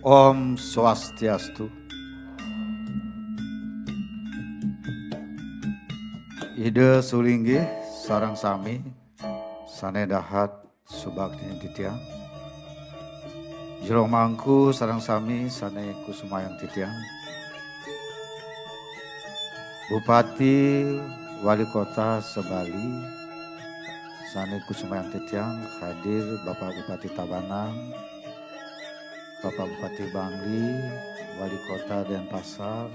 Om Swastiastu. Ide sulinggi sarang sami sanedahat subakti titiang. Jero mangku sarang sami sane kusumayang titiang. Bupati Wali Kota Sebali sane kusumayang titiang hadir Bapak Bupati Tabanan, Bapak Bupati Bangli, Wali Kota Denpasar,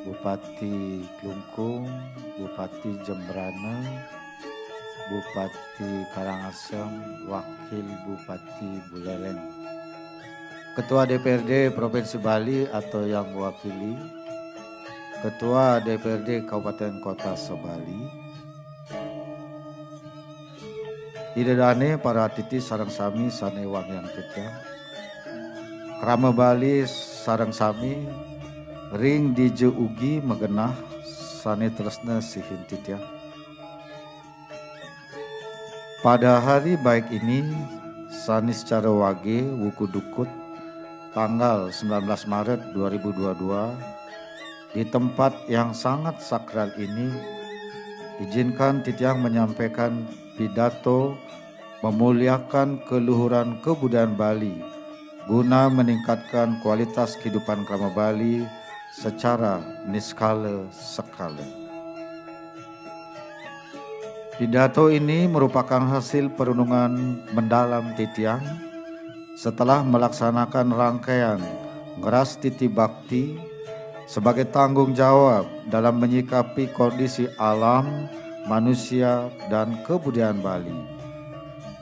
Bupati Klungkung, Bupati Jembrana, Bupati Karangasem, Wakil Bupati Buleleng, Ketua DPRD Provinsi Bali atau yang mewakili, Ketua DPRD Kabupaten Kota Sebali, idedane para titi sarang sami sane wangyang titiang, Krama Bali sarang sami ring dije ugi megenah sane tresna sihin titiang. Pada hari baik ini sani secara wage wuku dukut tanggal 19 Maret 2022 di tempat yang sangat sakral ini izinkan titiang menyampaikan pidato memuliakan keluhuran kebudayaan Bali guna meningkatkan kualitas kehidupan Krama Bali secara niskala skala. Pidato ini merupakan hasil perenungan mendalam titiang setelah melaksanakan rangkaian Ngeras Titi Bakti sebagai tanggung jawab dalam menyikapi kondisi alam, manusia, dan kebudayaan Bali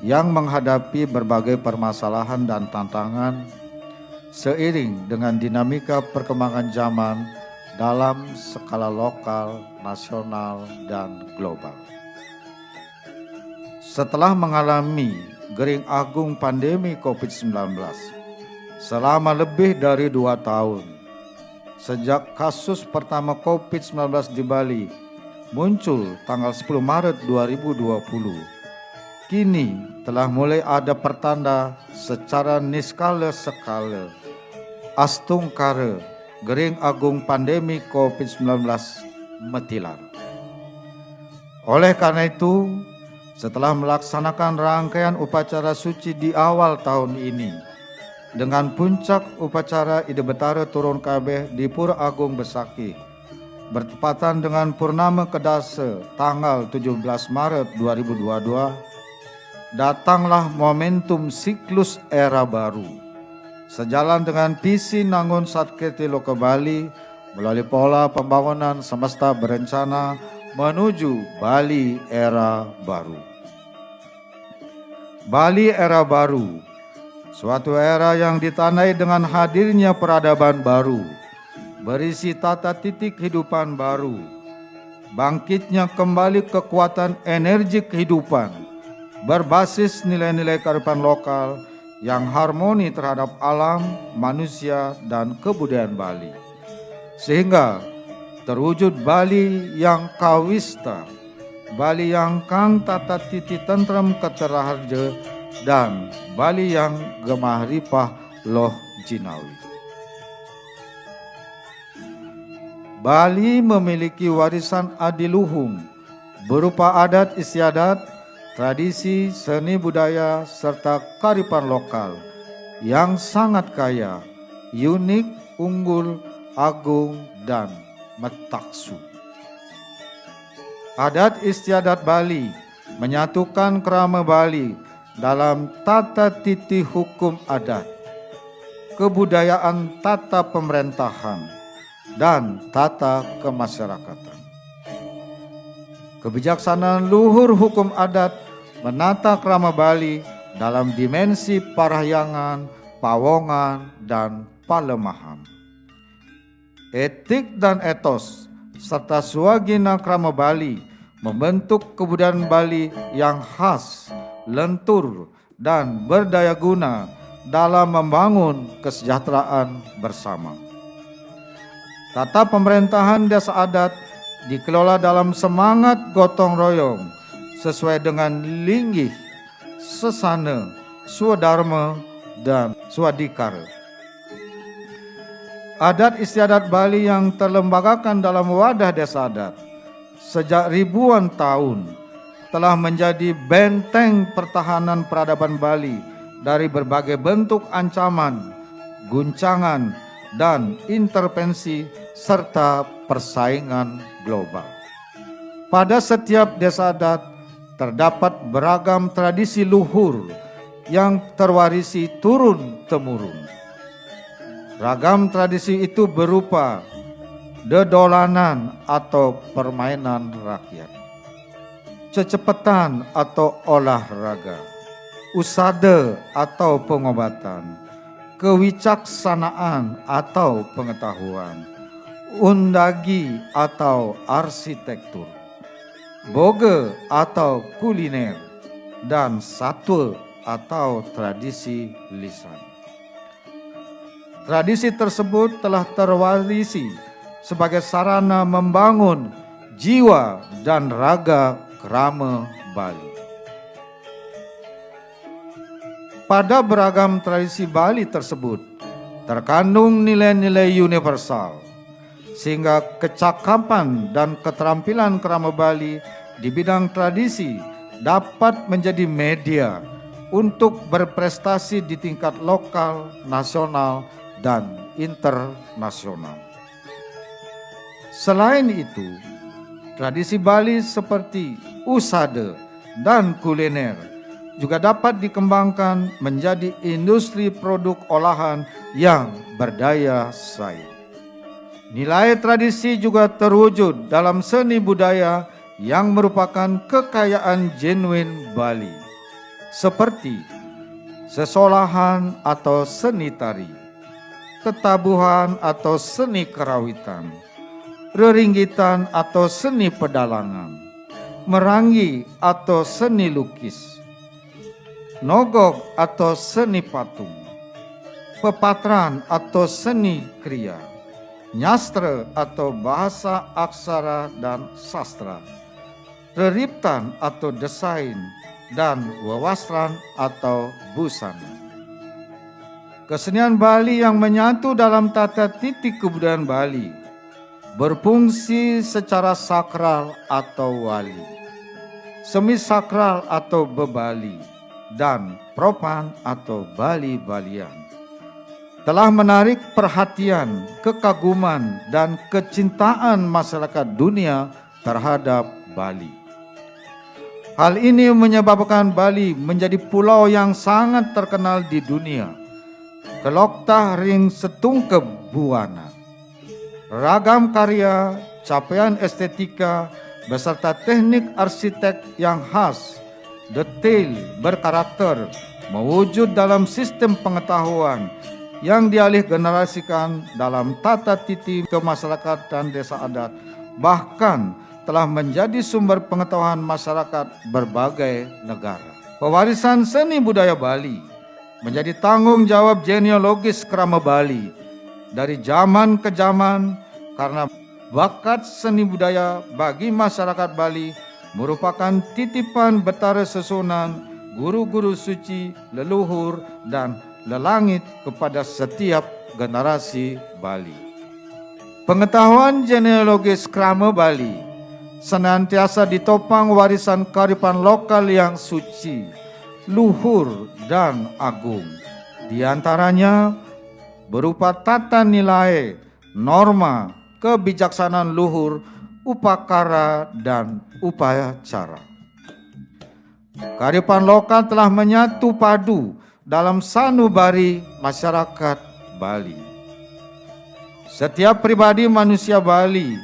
yang menghadapi berbagai permasalahan dan tantangan seiring dengan dinamika perkembangan zaman dalam skala lokal, nasional, dan global. Setelah mengalami gering agung pandemi COVID-19 selama lebih dari 2 tahun, sejak kasus pertama COVID-19 di Bali muncul tanggal 10 Maret 2020, kini telah mulai ada pertanda secara niskala skala astungkara gering agung pandemi COVID-19 metilar. Oleh karena itu, setelah melaksanakan rangkaian upacara suci di awal tahun ini dengan puncak upacara Ide Betara Turun Kabeh di Pura Agung Besaki bertepatan dengan Purnama Kedasa tanggal 17 Maret 2022, datanglah momentum siklus era baru sejalan dengan visi Nangun Satkirti Loka Bali melalui pola pembangunan semesta berencana menuju Bali era baru. Bali era baru, suatu era yang ditandai dengan hadirnya peradaban baru, berisi tata titik kehidupan baru, bangkitnya kembali kekuatan energi kehidupan, berbasis nilai-nilai kearifan lokal yang harmoni terhadap alam, manusia, dan kebudayaan Bali. Sehingga terwujud Bali yang kawista, Bali yang kang tata titi tentrem keteraharja, dan Bali yang gemah ripah loh jinawi. Bali memiliki warisan adiluhung berupa adat istiadat, tradisi, seni budaya, serta kearifan lokal yang sangat kaya, unik, unggul, agung, dan metaksu. Adat istiadat Bali menyatukan Krama Bali dalam tata titi hukum adat, kebudayaan tata pemerintahan, dan tata kemasyarakatan. Kebijaksanaan luhur hukum adat menata Krama Bali dalam dimensi parahyangan, pawongan, dan palemahan. Etik dan etos serta swagina Krama Bali membentuk kebudayaan Bali yang khas, lentur, dan berdaya guna dalam membangun kesejahteraan bersama. Tata pemerintahan desa adat dikelola dalam semangat gotong royong sesuai dengan linggih, sesana, swadharma, dan swadikara Adat istiadat Bali yang terlembagakan dalam wadah desa adat sejak ribuan tahun telah menjadi benteng pertahanan peradaban Bali dari berbagai bentuk ancaman, guncangan, dan intervensi serta persaingan global. Pada setiap desa adat terdapat beragam tradisi luhur yang terwarisi turun-temurun. Ragam tradisi itu berupa dedolanan atau permainan rakyat, cecepatan atau olahraga, usada atau pengobatan, kewicaksanaan atau pengetahuan, undagi atau arsitektur, boge atau kuliner, dan satwa atau tradisi lisan. Tradisi tersebut telah terwarisi sebagai sarana membangun jiwa dan raga krama Bali. Pada beragam tradisi Bali tersebut terkandung nilai-nilai universal, sehingga kecakapan dan keterampilan krama Bali di bidang tradisi dapat menjadi media untuk berprestasi di tingkat lokal, nasional, dan internasional. Selain itu, tradisi Bali seperti usada dan kuliner juga dapat dikembangkan menjadi industri produk olahan yang berdaya saing. Nilai tradisi juga terwujud dalam seni budaya yang merupakan kekayaan genuine Bali, seperti sesolahan atau seni tari, tetabuhan atau seni kerawitan, reringgitan atau seni pedalangan, merangi atau seni lukis, nogok atau seni patung, pepatran atau seni kriya, nyastra atau bahasa aksara dan sastra, reriptan atau desain, dan wewasran atau busana. Kesenian Bali yang menyatu dalam tata titik kebudayaan Bali berfungsi secara sakral atau wali, semi sakral atau bebali, dan profan atau bali-balian, telah menarik perhatian, kekaguman, dan kecintaan masyarakat dunia terhadap Bali. Hal ini menyebabkan Bali menjadi pulau yang sangat terkenal di dunia. Keloktah ring setungkep buana. Ragam karya, capaian estetika, beserta teknik arsitek yang khas, detail, berkarakter, mewujud dalam sistem pengetahuan yang dialih generasikan dalam tata titi kemasyarakatan desa adat, bahkan telah menjadi sumber pengetahuan masyarakat berbagai negara. Pewarisan seni budaya Bali menjadi tanggung jawab genealogis krama Bali dari zaman ke zaman, karena bakat seni budaya bagi masyarakat Bali merupakan titipan Betara Susunan, guru-guru suci, leluhur, dan lelangit kepada setiap generasi Bali. Pengetahuan genealogis krama Bali senantiasa ditopang warisan kearifan lokal yang suci, luhur, dan agung. Di antaranya berupa tata nilai, norma, kebijaksanaan luhur, upakara, dan upacara. Kearifan lokal telah menyatu padu dalam sanubari masyarakat Bali. Setiap pribadi manusia Bali,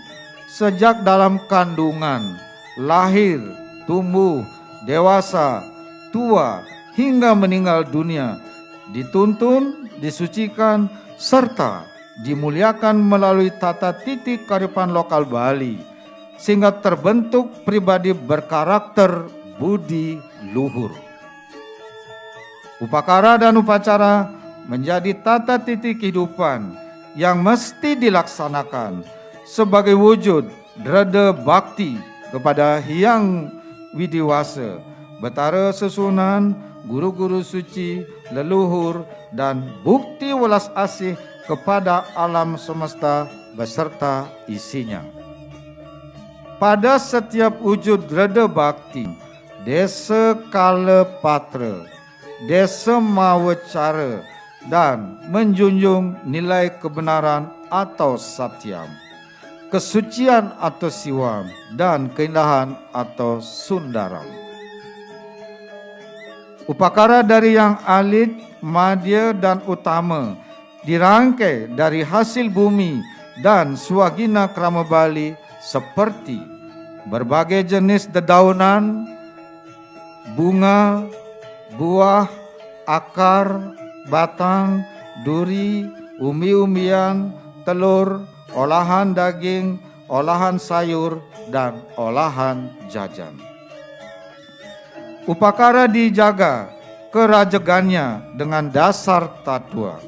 sejak dalam kandungan, lahir, tumbuh, dewasa, tua, hingga meninggal dunia, dituntun, disucikan, serta dimuliakan melalui tata titik kearifan lokal Bali, sehingga terbentuk pribadi berkarakter budi luhur. Upakara dan upacara menjadi tata titik kehidupan yang mesti dilaksanakan sebagai wujud dreda bakti kepada Hyang Widiwasa, Betara Susunan, guru-guru suci, leluhur, dan bukti welas asih kepada alam semesta beserta isinya. Pada setiap wujud reda bakti, desa kala patra, desa mawa cara, dan menjunjung nilai kebenaran atau satyam, kesucian atau siwam, dan keindahan atau sundaram. Upakara dari yang alit, madya, dan utama dirangkai dari hasil bumi dan swagina krama Bali seperti berbagai jenis dedaunan, bunga, buah, akar, batang, duri, umbi-umbian, telur, olahan daging, olahan sayur, dan olahan jajan. Upakara dijaga kerajagannya dengan dasar tatwa,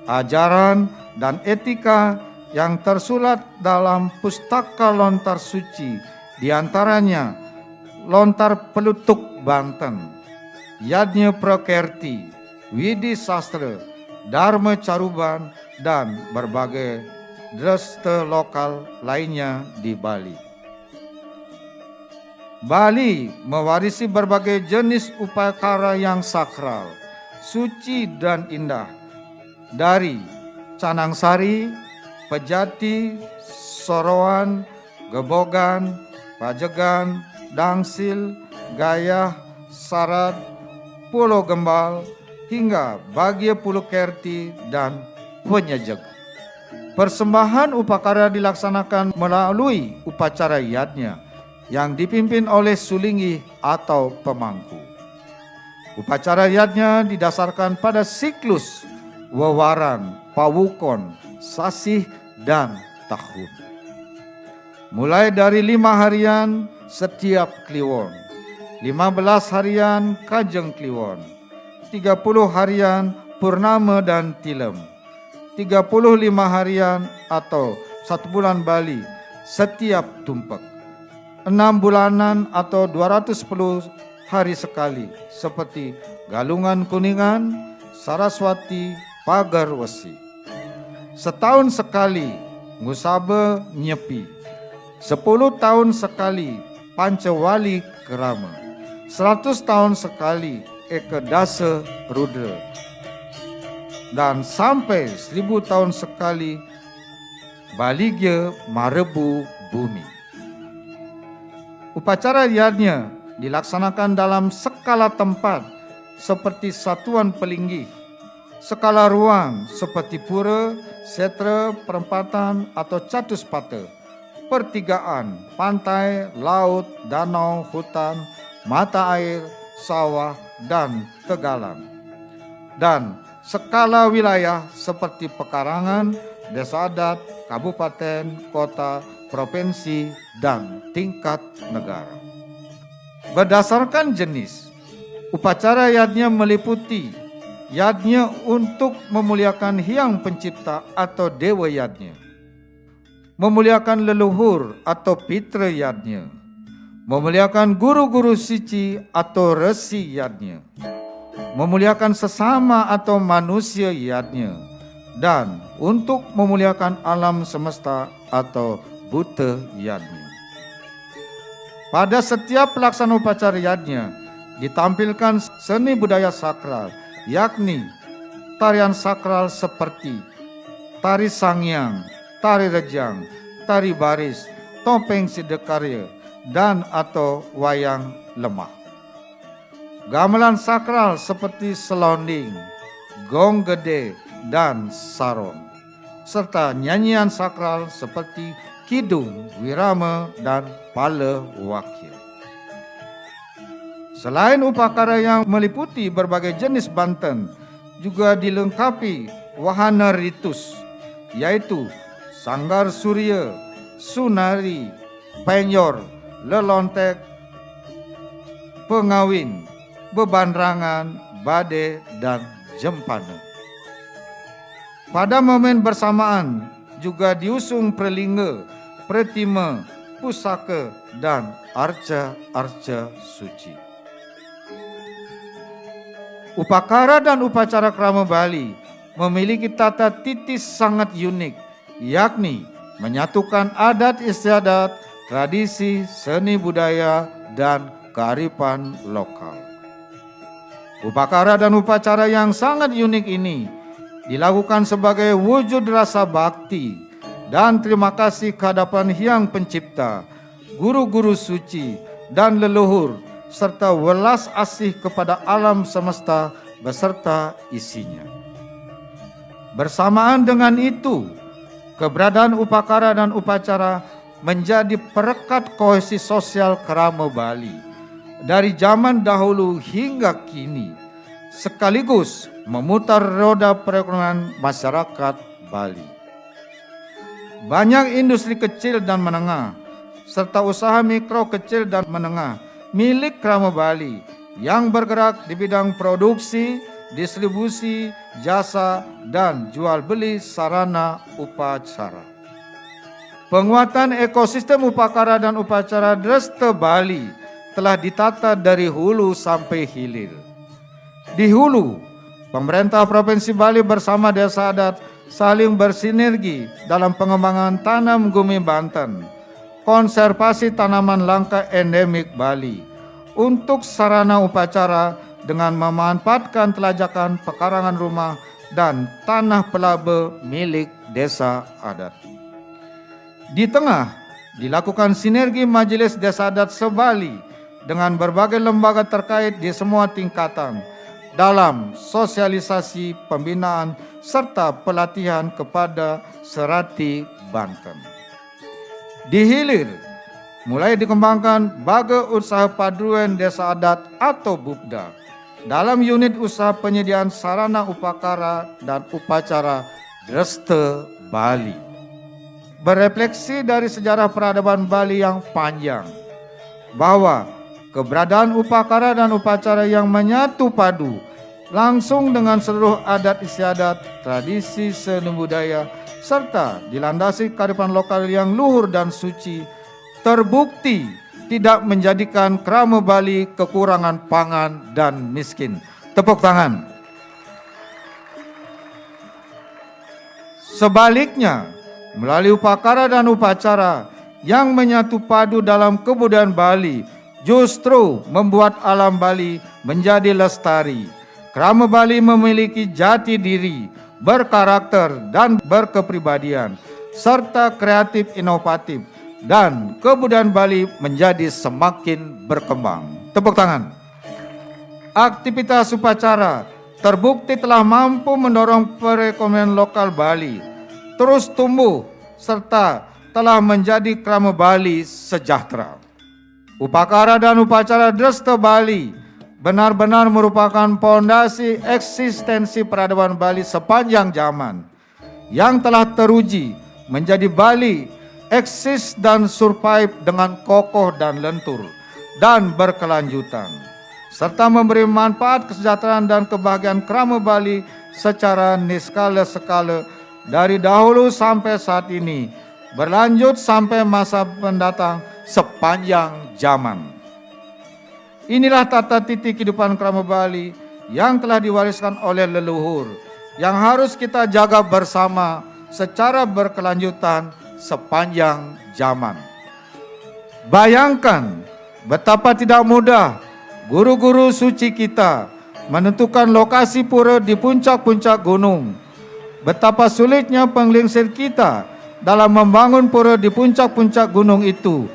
ajaran, dan etika yang tersulat dalam pustaka lontar suci, diantaranya Lontar Pelutuk Banten, Yadnya Prakerti, Widi Sastra, Dharma Caruban, dan berbagai dresta lokal lainnya di Bali. Bali mewarisi berbagai jenis upakara yang sakral, suci, dan indah dari Canangsari, Pejati, Soroan, Gebogan, Pajegan, Dangsil, Gayah, Sarat, Pulau Gembal, hingga Bagia Pulau Kerti dan Penyejeg. Persembahan upakara dilaksanakan melalui upacara yadnya yang dipimpin oleh sulinggi atau pemangku. Upacara yadnya didasarkan pada siklus wewaran, pawukon, sasih, dan tahun. Mulai dari 5 harian setiap kliwon, 15 harian kajeng kliwon, 30 harian purnama dan tilem, 35 harian atau 1 bulan Bali setiap tumpek, 6 bulanan atau 210 hari sekali seperti Galungan Kuningan, Saraswati, Pagar Wesi. Setahun sekali Ngusaba Nyepi, 10 tahun sekali Pancawali Kerama, 100 tahun sekali Eka Dasa Rudra, dan sampai 1000 tahun sekali Baligya Marebu Bumi. Upacara yadnya dilaksanakan dalam skala tempat seperti satuan pelinggih, skala ruang seperti pura, setra, perempatan atau catuspata, pertigaan, pantai, laut, danau, hutan, mata air, sawah, dan tegalan. Dan skala wilayah seperti pekarangan, desa adat, kabupaten, kota, provinsi, dan tingkat negara. Berdasarkan jenis, upacara yadnya meliputi yadnya untuk memuliakan Hyang Pencipta atau Dewa Yadnya, memuliakan leluhur atau Pitra Yadnya, memuliakan guru-guru suci atau Resi Yadnya, memuliakan sesama atau manusia yadnya, dan untuk memuliakan alam semesta atau Buddha yadnya. Pada setiap pelaksanaan upacara yadnya ditampilkan seni budaya sakral, yakni tarian sakral seperti tari sangyang, tari rejang, tari baris, topeng sidekarya, dan atau wayang lemah. Gamelan sakral seperti selonding, gong gede, dan sarong, serta nyanyian sakral seperti kidung, wirama, dan pala wakil. Selain upakara yang meliputi berbagai jenis banten, juga dilengkapi wahana ritus, yaitu sanggar surya, sunari, penyor, lelontek, pengawin, bebanrangan, bade, dan jempana. Pada momen bersamaan juga diusung prelingga, pretima, pusaka, dan arca-arca suci. Upakara dan upacara krama Bali memiliki tata titi sangat unik, yakni menyatukan adat istiadat, tradisi, seni budaya, dan kearifan lokal. Upacara dan upacara yang sangat unik ini dilakukan sebagai wujud rasa bakti dan terima kasih kehadapan Hyang Pencipta, guru-guru suci, dan leluhur, serta welas asih kepada alam semesta beserta isinya. Bersamaan dengan itu, keberadaan upacara dan upacara menjadi perekat kohesi sosial Krama Bali dari zaman dahulu hingga kini, sekaligus memutar roda perekonomian masyarakat Bali. Banyak industri kecil dan menengah serta usaha mikro kecil dan menengah milik Krama Bali yang bergerak di bidang produksi, distribusi, jasa, dan jual beli sarana upacara. Penguatan ekosistem upacara dan upacara Dresta Bali telah ditata dari hulu sampai hilir. Di hulu, pemerintah Provinsi Bali bersama desa adat saling bersinergi dalam pengembangan tanam gumi Banten, konservasi tanaman langka endemik Bali, untuk sarana upacara dengan memanfaatkan telajakan pekarangan rumah dan tanah pelabe milik desa adat. Di tengah, dilakukan sinergi Majelis Desa Adat se-Bali dengan berbagai lembaga terkait di semua tingkatan dalam sosialisasi pembinaan serta pelatihan kepada Serati Banten. Di hilir, mulai dikembangkan Baga Usaha Paduan Desa Adat atau BUPDA dalam unit usaha penyediaan sarana upacara dan upacara Dresta Bali. Berefleksi dari sejarah peradaban Bali yang panjang, bahwa keberadaan upacara dan upacara yang menyatu padu langsung dengan seluruh adat istiadat, tradisi, seni budaya, serta dilandasi kearifan lokal yang luhur dan suci, terbukti tidak menjadikan Krama Bali kekurangan pangan dan miskin. Tepuk tangan. Sebaliknya, melalui upacara dan upacara yang menyatu padu dalam kebudayaan Bali, justru membuat alam Bali menjadi lestari. Krama Bali memiliki jati diri, berkarakter dan berkepribadian, serta kreatif inovatif, dan kebudayaan Bali menjadi semakin berkembang. Tepuk tangan. Aktivitas upacara terbukti telah mampu mendorong perekonomian lokal Bali terus tumbuh serta telah menjadi Krama Bali sejahtera. Upacara dan upacara Dresta Bali benar-benar merupakan pondasi eksistensi peradaban Bali sepanjang zaman yang telah teruji menjadi Bali eksis dan survive dengan kokoh dan lentur dan berkelanjutan, serta memberi manfaat kesejahteraan dan kebahagiaan Krama Bali secara niskala-skala dari dahulu sampai saat ini, berlanjut sampai masa mendatang sepanjang zaman. Inilah tata titi kehidupan Krama Bali yang telah diwariskan oleh leluhur, yang harus kita jaga bersama secara berkelanjutan sepanjang zaman. Bayangkan betapa tidak mudah guru-guru suci kita menentukan lokasi pura di puncak-puncak gunung. Betapa sulitnya penglingsir kita dalam membangun pura di puncak-puncak gunung itu.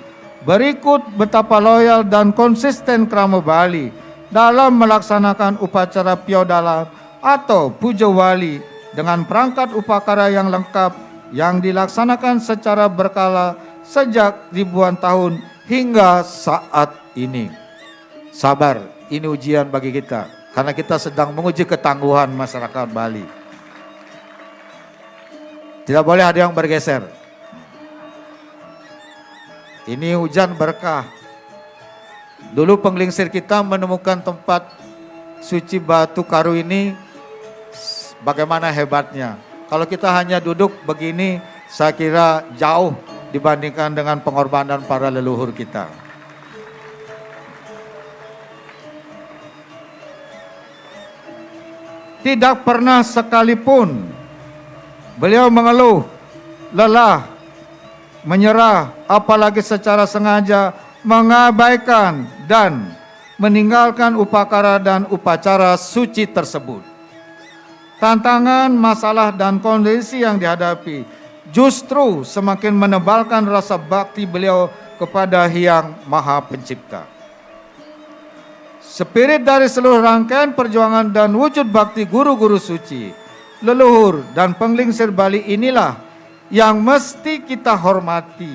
Berikut betapa loyal dan konsisten Krama Bali dalam melaksanakan upacara Piodala atau Puja Wali dengan perangkat upacara yang lengkap yang dilaksanakan secara berkala sejak ribuan tahun hingga saat ini. Sabar, ini ujian bagi kita karena kita sedang menguji ketangguhan masyarakat Bali. Tidak boleh ada yang bergeser. Ini hujan berkah. Dulu penglingsir kita menemukan tempat suci batu karu ini, bagaimana hebatnya. Kalau kita hanya duduk begini, saya kira jauh dibandingkan dengan pengorbanan para leluhur kita. Tidak pernah sekalipun beliau mengeluh, lelah, menyerah, apalagi secara sengaja mengabaikan dan meninggalkan upacara dan upacara suci tersebut. Tantangan, masalah, dan kondisi yang dihadapi justru semakin menebalkan rasa bakti beliau kepada Hyang Maha Pencipta. Spirit dari seluruh rangkaian perjuangan dan wujud bakti guru-guru suci, leluhur dan penglingsir Bali inilah yang mesti kita hormati,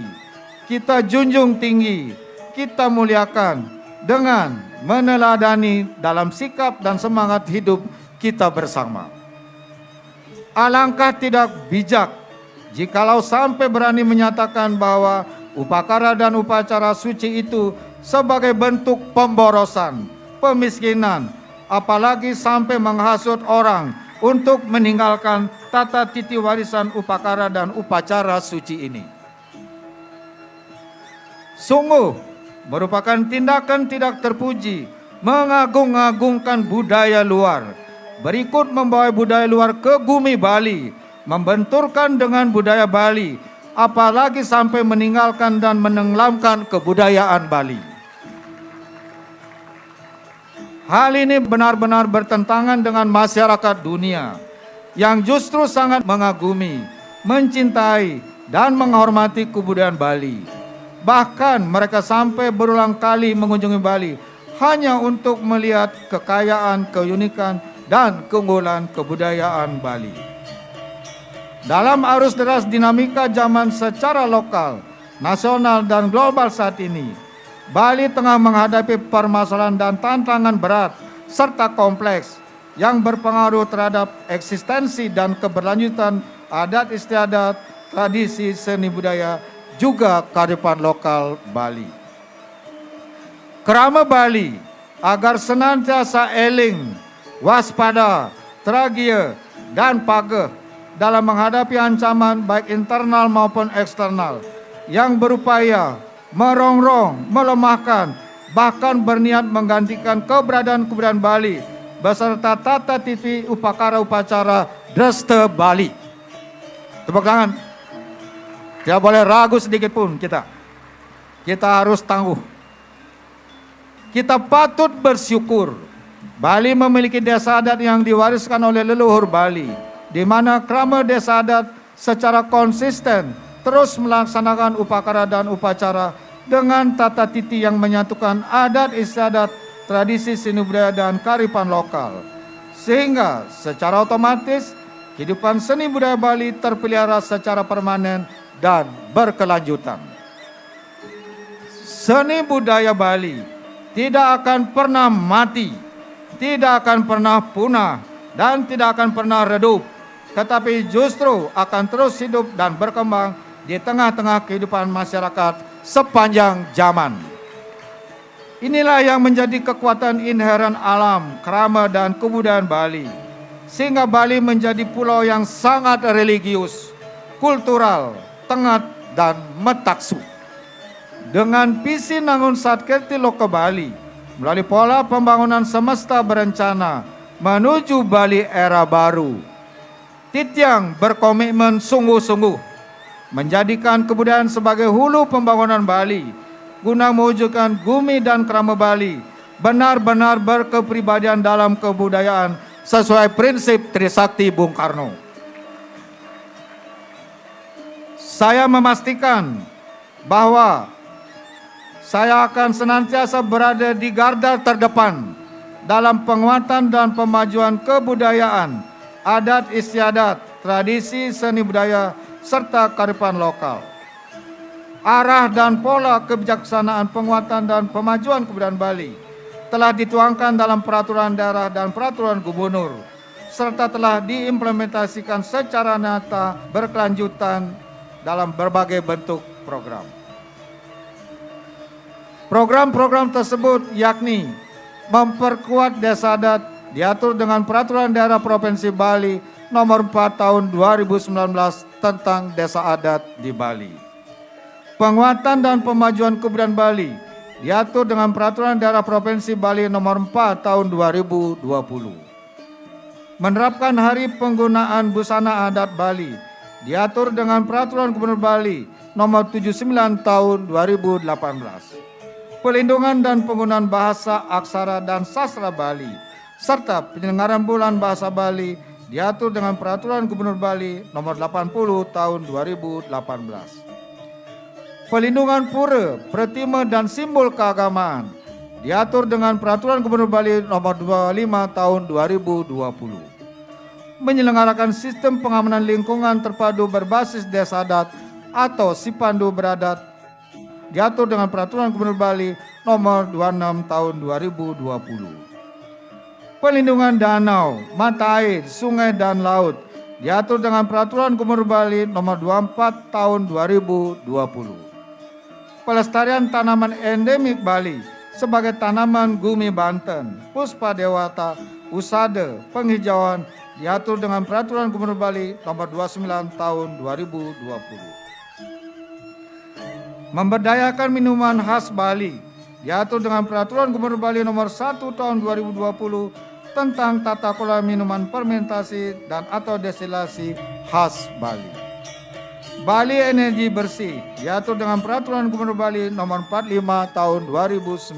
kita junjung tinggi, kita muliakan dengan meneladani dalam sikap dan semangat hidup kita bersama. Alangkah tidak bijak jikalau sampai berani menyatakan bahwa upacara dan upacara suci itu sebagai bentuk pemborosan, pemiskinan, apalagi sampai menghasut orang untuk meninggalkan tata titi warisan upacara dan upacara suci ini. Sungguh merupakan tindakan tidak terpuji, mengagung-agungkan budaya luar, berikut membawa budaya luar ke bumi Bali, membenturkan dengan budaya Bali, apalagi sampai meninggalkan dan menenggelamkan kebudayaan Bali. Hal ini benar-benar bertentangan dengan masyarakat dunia yang justru sangat mengagumi, mencintai, dan menghormati kebudayaan Bali. Bahkan mereka sampai berulang kali mengunjungi Bali hanya untuk melihat kekayaan, keunikan, dan keunggulan kebudayaan Bali. Dalam arus deras dinamika zaman secara lokal, nasional, dan global saat ini, Bali tengah menghadapi permasalahan dan tantangan berat serta kompleks yang berpengaruh terhadap eksistensi dan keberlanjutan adat istiadat, tradisi, seni budaya, juga kearifan lokal Bali. Kerama Bali agar senantiasa eling, waspada, tragia, dan pageh dalam menghadapi ancaman baik internal maupun eksternal yang berupaya merongrong, melemahkan, bahkan berniat menggantikan keberadaan kebudayaan Bali beserta tata titi upacara upacara Dresta Bali. Tepuk tangan. Tidak boleh ragu sedikit pun kita. Kita harus tangguh. Kita patut bersyukur Bali memiliki desa adat yang diwariskan oleh leluhur Bali, di mana krama desa adat secara konsisten terus melaksanakan upacara dan upacara dengan tata titi yang menyatukan adat istiadat, tradisi seni budaya dan kearifan lokal. Sehingga secara otomatis kehidupan seni budaya Bali terpelihara secara permanen dan berkelanjutan. Seni budaya Bali tidak akan pernah mati, tidak akan pernah punah, dan tidak akan pernah redup, tetapi justru akan terus hidup dan berkembang di tengah-tengah kehidupan masyarakat sepanjang zaman. Inilah yang menjadi kekuatan inheren alam, krama, dan kebudayaan Bali, sehingga Bali menjadi pulau yang sangat religius, kultural, tengah, dan metaksu. Dengan visi Nangun Satkirti Loka Bali, melalui pola pembangunan semesta berencana menuju Bali era baru, Titiang berkomitmen sungguh-sungguh menjadikan kebudayaan sebagai hulu pembangunan Bali, guna mewujudkan bumi dan krama Bali benar-benar berkepribadian dalam kebudayaan sesuai prinsip Trisakti Bung Karno. Saya memastikan bahwa saya akan senantiasa berada di garda terdepan dalam penguatan dan pemajuan kebudayaan, adat istiadat, tradisi seni budaya, serta kearifan lokal. Arah dan pola kebijaksanaan penguatan dan pemajuan kebudayaan Bali telah dituangkan dalam peraturan daerah dan peraturan gubernur, serta telah diimplementasikan secara nyata berkelanjutan dalam berbagai bentuk program. Program-program tersebut yakni memperkuat desa adat diatur dengan peraturan daerah Provinsi Bali nomor 4 tahun 2019 tentang desa adat di Bali. Penguatan dan pemajuan kebudayaan Bali diatur dengan peraturan daerah Provinsi Bali nomor 4 tahun 2020. menerapkan hari penggunaan busana adat Bali, diatur dengan Peraturan Gubernur Bali Nomor 79 Tahun 2018. Pelindungan dan penggunaan bahasa, aksara, dan sastra Bali, serta penyelenggaraan bulan bahasa Bali diatur dengan Peraturan Gubernur Bali Nomor 80 Tahun 2018. Pelindungan pura, pratima, dan simbol keagamaan diatur dengan Peraturan Gubernur Bali Nomor 25 Tahun 2020. Menyelenggarakan sistem pengamanan lingkungan terpadu berbasis desa adat atau Sipandu Beradat diatur dengan Peraturan Gubernur Bali Nomor 26 Tahun 2020. Pelindungan danau, mata air, sungai, dan laut diatur dengan Peraturan Gubernur Bali Nomor 24 Tahun 2020. Pelestarian tanaman endemik Bali sebagai tanaman gumi Banten, puspa dewata, usada, penghijauan diatur dengan Peraturan Gubernur Bali Nomor 29 Tahun 2020. Memberdayakan minuman khas Bali diatur dengan Peraturan Gubernur Bali Nomor 1 Tahun 2020 tentang tata kelola minuman fermentasi dan atau destilasi khas Bali. Bali Energi Bersih diatur dengan Peraturan Gubernur Bali Nomor 45 Tahun 2019.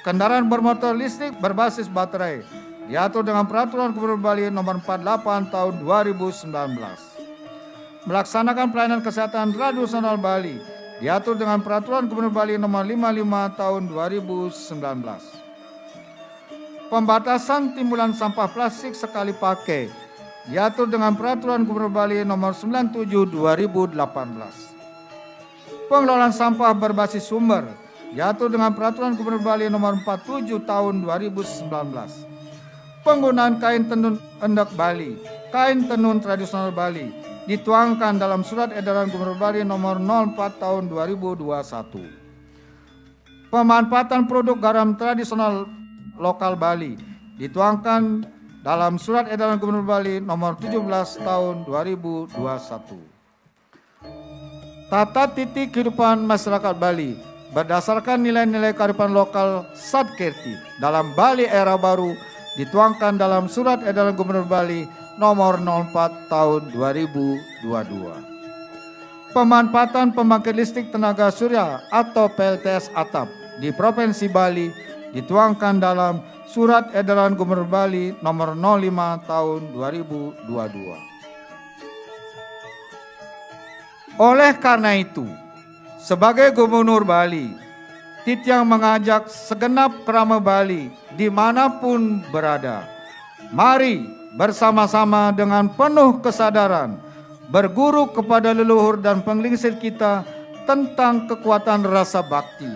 Kendaraan bermotor listrik berbasis baterai diatur dengan Peraturan Gubernur Bali Nomor 48 Tahun 2019. Melaksanakan pelayanan kesehatan tradisional Bali diatur dengan Peraturan Gubernur Bali Nomor 55 Tahun 2019. Pembatasan timbulan sampah plastik sekali pakai diatur dengan Peraturan Gubernur Bali Nomor 97 2018. Pengelolaan sampah berbasis sumber diatur dengan Peraturan Gubernur Bali Nomor 47 Tahun 2019. Penggunaan kain tenun endek Bali, kain tenun tradisional Bali dituangkan dalam Surat Edaran Gubernur Bali Nomor 04 Tahun 2021. Pemanfaatan produk garam tradisional lokal Bali dituangkan dalam Surat Edaran Gubernur Bali Nomor 17 Tahun 2021. Tata titik kehidupan masyarakat Bali berdasarkan nilai-nilai kearifan lokal Sadkerti dalam Bali era baru dituangkan dalam Surat Edaran Gubernur Bali Nomor 04 Tahun 2022. Pemanfaatan pembangkit listrik tenaga surya atau PLTS atap di Provinsi Bali dituangkan dalam Surat Edaran Gubernur Bali Nomor 05 Tahun 2022. Oleh karena itu, sebagai Gubernur Bali, Titiang mengajak segenap kerama Bali dimanapun berada, mari bersama-sama dengan penuh kesadaran berguru kepada leluhur dan penglingsir kita tentang kekuatan rasa bakti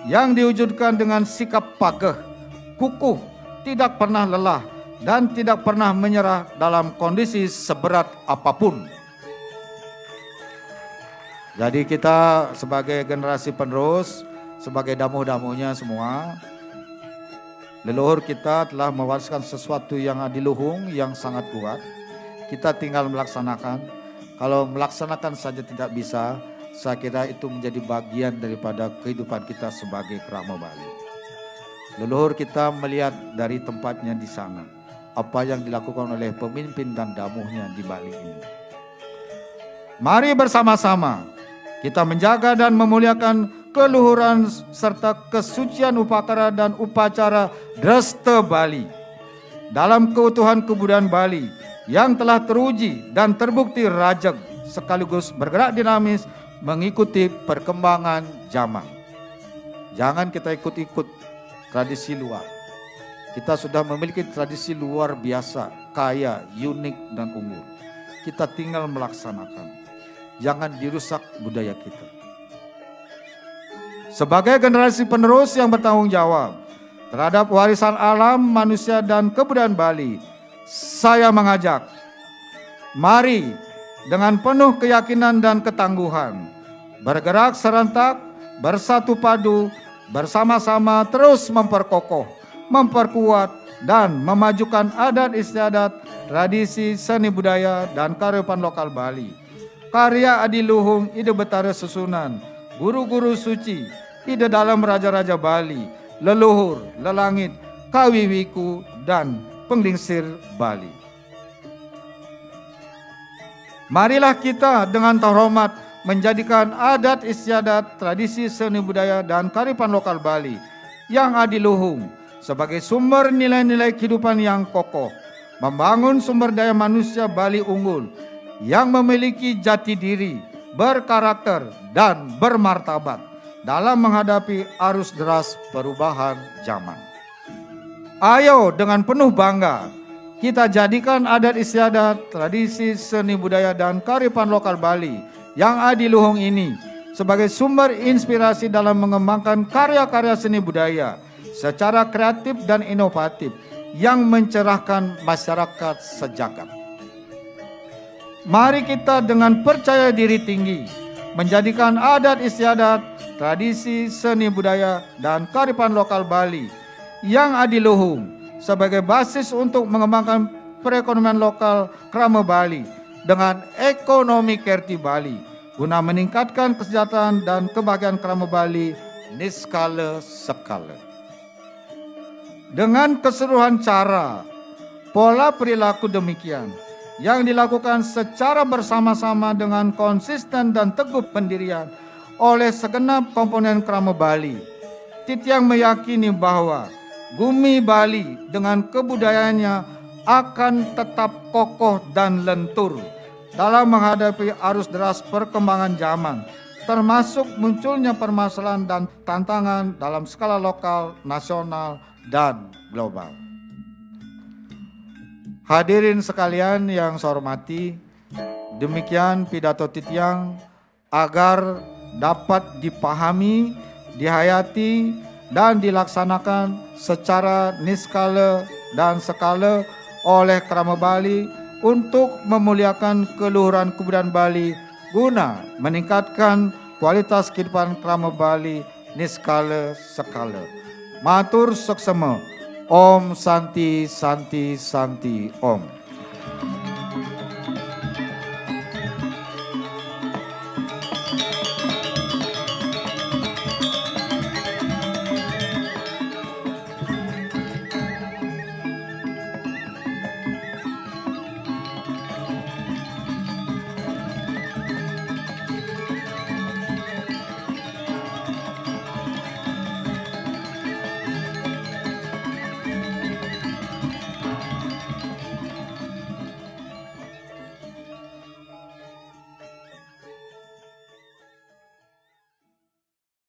yang diwujudkan dengan sikap pageh, kukuh, tidak pernah lelah, dan tidak pernah menyerah dalam kondisi seberat apapun. Jadi kita sebagai generasi penerus, sebagai damu-damunya semua, leluhur kita telah mewariskan sesuatu yang adiluhung, yang sangat kuat. Kita tinggal melaksanakan. Kalau melaksanakan saja tidak bisa, saya kira itu menjadi bagian daripada kehidupan kita sebagai kerama Bali. Leluhur kita melihat dari tempatnya di sana, apa yang dilakukan oleh pemimpin dan damuhnya di Bali ini. Mari bersama-sama kita menjaga dan memuliakan keluhuran serta kesucian upacara dan upacara Dresta Bali dalam keutuhan kebudayaan Bali yang telah teruji dan terbukti rajek sekaligus bergerak dinamis mengikuti perkembangan zaman. Jangan kita ikut-ikut tradisi luar. Kita sudah memiliki tradisi luar biasa, kaya, unik, dan unggul. Kita tinggal melaksanakan. Jangan dirusak budaya kita. Sebagai generasi penerus yang bertanggung jawab terhadap warisan alam, manusia, dan kebudayaan Bali, saya mengajak, mari dengan penuh keyakinan dan ketangguhan, bergerak serentak, bersatu padu, bersama-sama terus memperkokoh, memperkuat, dan memajukan adat istiadat, tradisi, seni budaya, dan kearifan lokal Bali. Karya adiluhung ide betara susunan, guru-guru suci, ide dalam raja-raja Bali, leluhur, lelangit, kawiwiku, dan Penglingsir Bali. Marilah kita dengan terhormat menjadikan adat istiadat, tradisi seni budaya dan kearifan lokal Bali yang adiluhung sebagai sumber nilai-nilai kehidupan yang kokoh, membangun sumber daya manusia Bali unggul yang memiliki jati diri, berkarakter dan bermartabat dalam menghadapi arus deras perubahan zaman. Ayo dengan penuh bangga kita jadikan adat istiadat, tradisi seni budaya dan kearifan lokal Bali yang adiluhung ini sebagai sumber inspirasi dalam mengembangkan karya-karya seni budaya secara kreatif dan inovatif yang mencerahkan masyarakat sejagat. Mari kita dengan percaya diri tinggi menjadikan adat istiadat, tradisi seni budaya dan kearifan lokal Bali yang adiluhung sebagai basis untuk mengembangkan perekonomian lokal Krama Bali dengan ekonomi Kerti Bali guna meningkatkan kesejahteraan dan kebahagiaan Krama Bali niskala sekala. Dengan keseluruhan cara, pola perilaku demikian yang dilakukan secara bersama-sama dengan konsisten dan teguh pendirian oleh segenap komponen Krama Bali, Titiang meyakini bahwa Bumi Bali dengan kebudayaannya akan tetap kokoh dan lentur dalam menghadapi arus deras perkembangan zaman, termasuk munculnya permasalahan dan tantangan dalam skala lokal, nasional, dan global. Hadirin sekalian yang saya hormati, demikian pidato Titiang agar dapat dipahami, dihayati, dan dilaksanakan secara niskala dan skala oleh Krama Bali untuk memuliakan keluhuran kebudayaan Bali guna meningkatkan kualitas kehidupan Krama Bali niskala skala. Matur suksema. Om Santi Santi Santi Om.